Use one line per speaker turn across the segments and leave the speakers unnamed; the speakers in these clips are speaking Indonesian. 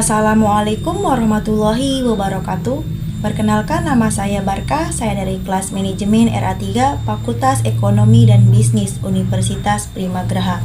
Assalamualaikum warahmatullahi wabarakatuh. Perkenalkan, nama saya Barka. Saya dari kelas manajemen RA3 Fakultas Ekonomi dan Bisnis Universitas Primagraha.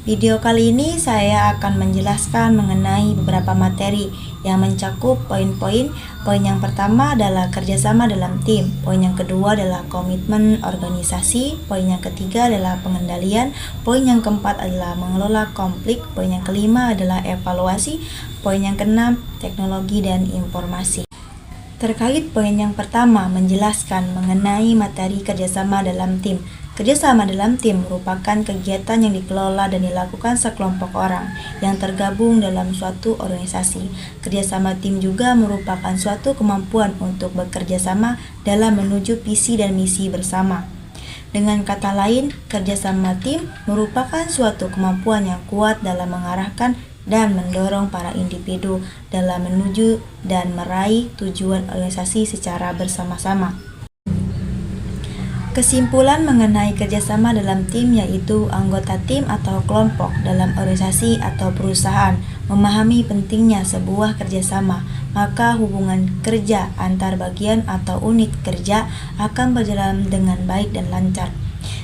Video kali ini saya akan menjelaskan mengenai beberapa materi yang mencakup poin-poin. Poin yang pertama adalah kerjasama dalam tim. Poin yang kedua adalah komitmen organisasi. Poin yang ketiga adalah pengendalian. Poin yang keempat adalah mengelola konflik. Poin yang kelima adalah evaluasi. Poin yang keenam, teknologi dan informasi. Terkait poin yang pertama, menjelaskan mengenai materi kerjasama dalam tim. Kerjasama dalam tim merupakan kegiatan yang dikelola dan dilakukan sekelompok orang yang tergabung dalam suatu organisasi. Kerjasama tim juga merupakan suatu kemampuan untuk bekerja sama dalam menuju visi dan misi bersama. Dengan kata lain, kerjasama tim merupakan suatu kemampuan yang kuat dalam mengarahkan dan mendorong para individu dalam menuju dan meraih tujuan organisasi secara bersama-sama. Kesimpulan mengenai kerjasama dalam tim yaitu anggota tim atau kelompok dalam organisasi atau perusahaan memahami pentingnya sebuah kerjasama, maka hubungan kerja antar bagian atau unit kerja akan berjalan dengan baik dan lancar,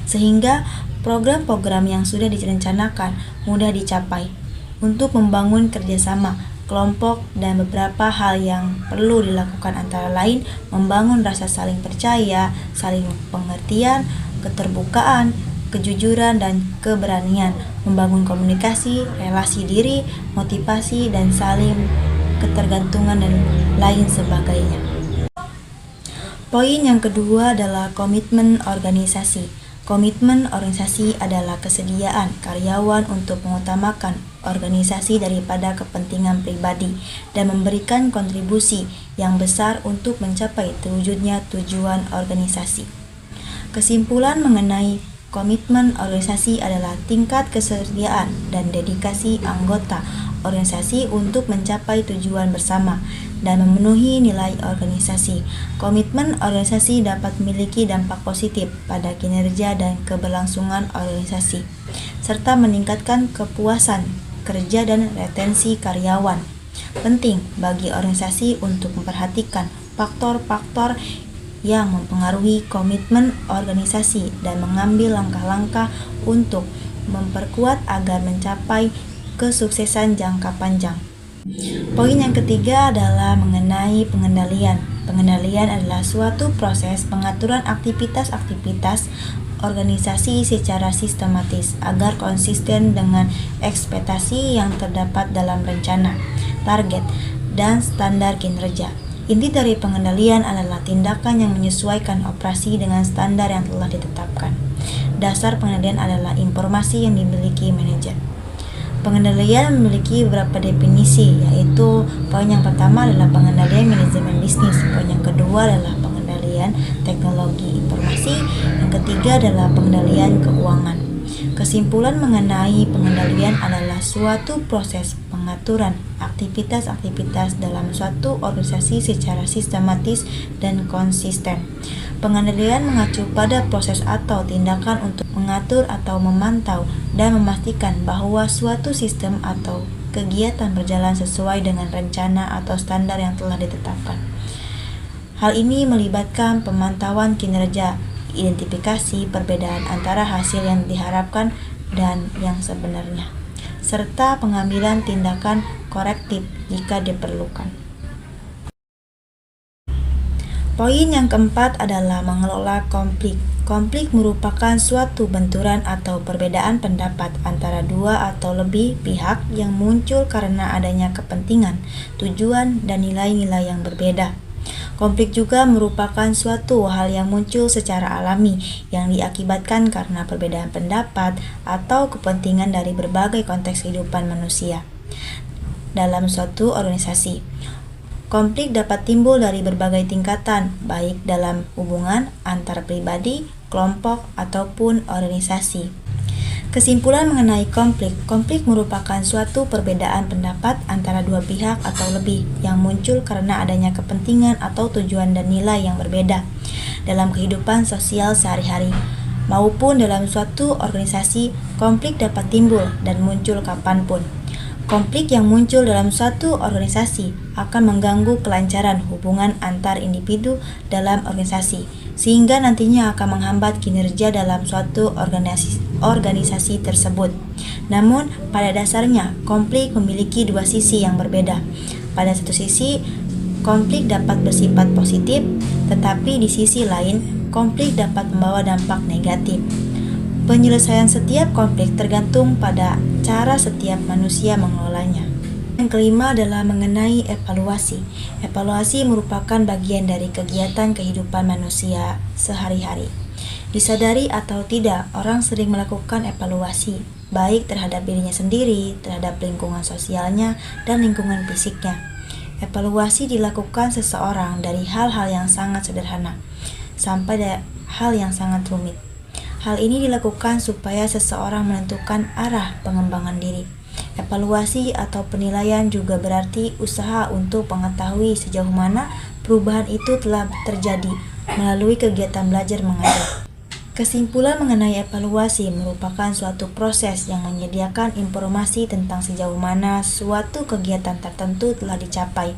sehingga program-program yang sudah direncanakan mudah dicapai. Untuk membangun kerjasama kelompok dan beberapa hal yang perlu dilakukan antara lain membangun rasa saling percaya, saling pengertian, keterbukaan, kejujuran dan keberanian, membangun komunikasi, relasi diri, motivasi dan saling ketergantungan dan lain sebagainya. Poin yang kedua adalah komitmen organisasi. Komitmen organisasi adalah kesediaan karyawan untuk mengutamakan organisasi daripada kepentingan pribadi dan memberikan kontribusi yang besar untuk mencapai terwujudnya tujuan organisasi. Kesimpulan mengenai komitmen organisasi adalah tingkat kesediaan dan dedikasi anggota organisasi untuk mencapai tujuan bersama dan memenuhi nilai organisasi. Komitmen organisasi dapat memiliki dampak positif pada kinerja dan keberlangsungan organisasi, serta meningkatkan kepuasan kerja dan retensi karyawan. Penting bagi organisasi untuk memperhatikan faktor-faktor yang mempengaruhi komitmen organisasi dan mengambil langkah-langkah untuk memperkuat agar mencapai kesuksesan jangka panjang. Poin yang ketiga adalah mengenai pengendalian. Pengendalian adalah suatu proses pengaturan aktivitas-aktivitas organisasi secara sistematis agar konsisten dengan ekspektasi yang terdapat dalam rencana, target, dan standar kinerja. Inti dari pengendalian adalah tindakan yang menyesuaikan operasi dengan standar yang telah ditetapkan. Dasar pengendalian adalah informasi yang dimiliki manajer. Pengendalian memiliki beberapa definisi, yaitu poin yang pertama adalah pengendalian manajemen bisnis, poin yang kedua adalah pengendalian teknologi informasi, yang ketiga adalah pengendalian keuangan. Kesimpulan mengenai pengendalian adalah suatu proses pengaturan aktivitas-aktivitas dalam suatu organisasi secara sistematis dan konsisten. Pengendalian mengacu pada proses atau tindakan untuk mengatur atau memantau dan memastikan bahwa suatu sistem atau kegiatan berjalan sesuai dengan rencana atau standar yang telah ditetapkan. Hal ini melibatkan pemantauan kinerja, identifikasi perbedaan antara hasil yang diharapkan dan yang sebenarnya, serta pengambilan tindakan korektif jika diperlukan. Poin yang keempat adalah mengelola konflik. Konflik merupakan suatu benturan atau perbedaan pendapat antara dua atau lebih pihak yang muncul karena adanya kepentingan, tujuan, dan nilai-nilai yang berbeda. Konflik juga merupakan suatu hal yang muncul secara alami yang diakibatkan karena perbedaan pendapat atau kepentingan dari berbagai konteks kehidupan manusia dalam suatu organisasi. Konflik dapat timbul dari berbagai tingkatan, baik dalam hubungan antar pribadi, kelompok, ataupun organisasi. Kesimpulan mengenai konflik. Konflik merupakan suatu perbedaan pendapat antara dua pihak atau lebih yang muncul karena adanya kepentingan atau tujuan dan nilai yang berbeda dalam kehidupan sosial sehari-hari maupun dalam suatu organisasi. Konflik dapat timbul dan muncul kapanpun. Konflik yang muncul dalam suatu organisasi akan mengganggu kelancaran hubungan antar individu dalam organisasi, sehingga nantinya akan menghambat kinerja dalam suatu organisasi tersebut. Namun, pada dasarnya, konflik memiliki dua sisi yang berbeda. Pada satu sisi, konflik dapat bersifat positif, tetapi di sisi lain, konflik dapat membawa dampak negatif. Penyelesaian setiap konflik tergantung pada cara setiap manusia mengelolanya. Yang kelima adalah mengenai evaluasi. Evaluasi merupakan bagian dari kegiatan kehidupan manusia sehari-hari. Disadari atau tidak, orang sering melakukan evaluasi, baik terhadap dirinya sendiri, terhadap lingkungan sosialnya, dan lingkungan fisiknya. Evaluasi dilakukan seseorang dari hal-hal yang sangat sederhana sampai hal yang sangat rumit. Hal ini dilakukan supaya seseorang menentukan arah pengembangan diri. Evaluasi atau penilaian juga berarti usaha untuk mengetahui sejauh mana perubahan itu telah terjadi melalui kegiatan belajar mengajar. Kesimpulan mengenai evaluasi merupakan suatu proses yang menyediakan informasi tentang sejauh mana suatu kegiatan tertentu telah dicapai.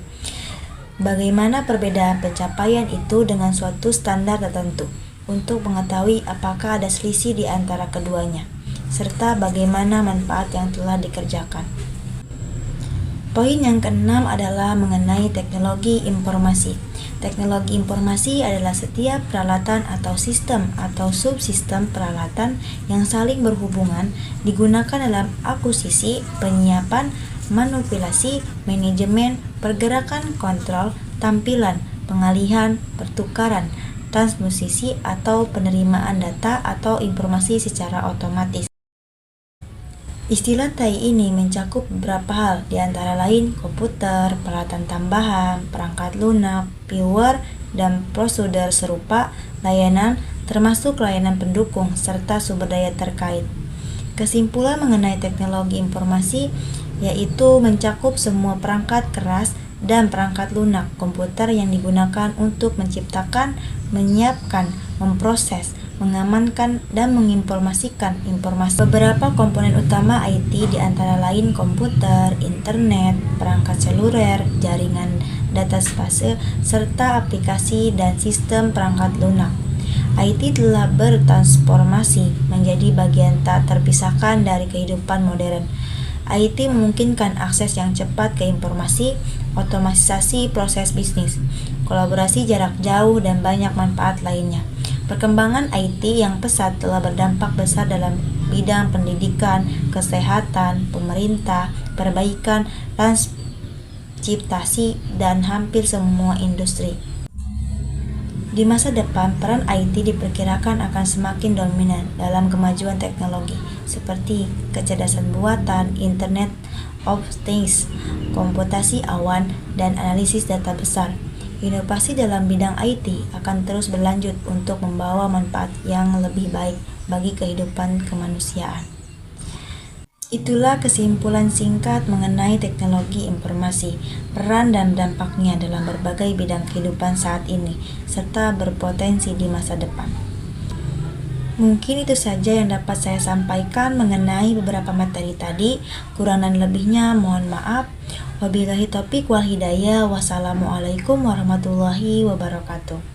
Bagaimana perbedaan pencapaian itu dengan suatu standar tertentu, untuk mengetahui apakah ada selisih di antara keduanya, serta bagaimana manfaat yang telah dikerjakan. Poin yang keenam adalah mengenai teknologi informasi. Teknologi informasi adalah setiap peralatan atau sistem atau subsistem peralatan yang saling berhubungan digunakan dalam akuisisi, penyiapan, manipulasi, manajemen, pergerakan, kontrol, tampilan, pengalihan, pertukaran, transmisi atau penerimaan data atau informasi secara otomatis. Istilah TAI ini mencakup beberapa hal, di antara lain komputer, peralatan tambahan, perangkat lunak, viewer, dan prosedur serupa, layanan, termasuk layanan pendukung, serta sumber daya terkait. Kesimpulan mengenai teknologi informasi yaitu mencakup semua perangkat keras dan perangkat lunak komputer yang digunakan untuk menciptakan, menyiapkan, memproses, mengamankan, dan menginformasikan informasi. Beberapa komponen utama IT diantara lain komputer, internet, perangkat seluler, jaringan data spase, serta aplikasi dan sistem perangkat lunak. IT telah bertransformasi menjadi bagian tak terpisahkan dari kehidupan modern. IT memungkinkan akses yang cepat ke informasi, otomatisasi proses bisnis, kolaborasi jarak jauh, dan banyak manfaat lainnya. Perkembangan IT yang pesat telah berdampak besar dalam bidang pendidikan, kesehatan, pemerintah, perbaikan, transportasi, dan hampir semua industri. Di masa depan, peran IT diperkirakan akan semakin dominan dalam kemajuan teknologi seperti kecerdasan buatan, Internet of Things, komputasi awan, dan analisis data besar. Inovasi dalam bidang IT akan terus berlanjut untuk membawa manfaat yang lebih baik bagi kehidupan kemanusiaan. Itulah kesimpulan singkat mengenai teknologi informasi, peran dan dampaknya dalam berbagai bidang kehidupan saat ini, serta berpotensi di masa depan. Mungkin itu saja yang dapat saya sampaikan mengenai beberapa materi tadi. Kurang dan lebihnya mohon maaf. Wabillahi taufiq wal hidayah. Wassalamualaikum warahmatullahi wabarakatuh.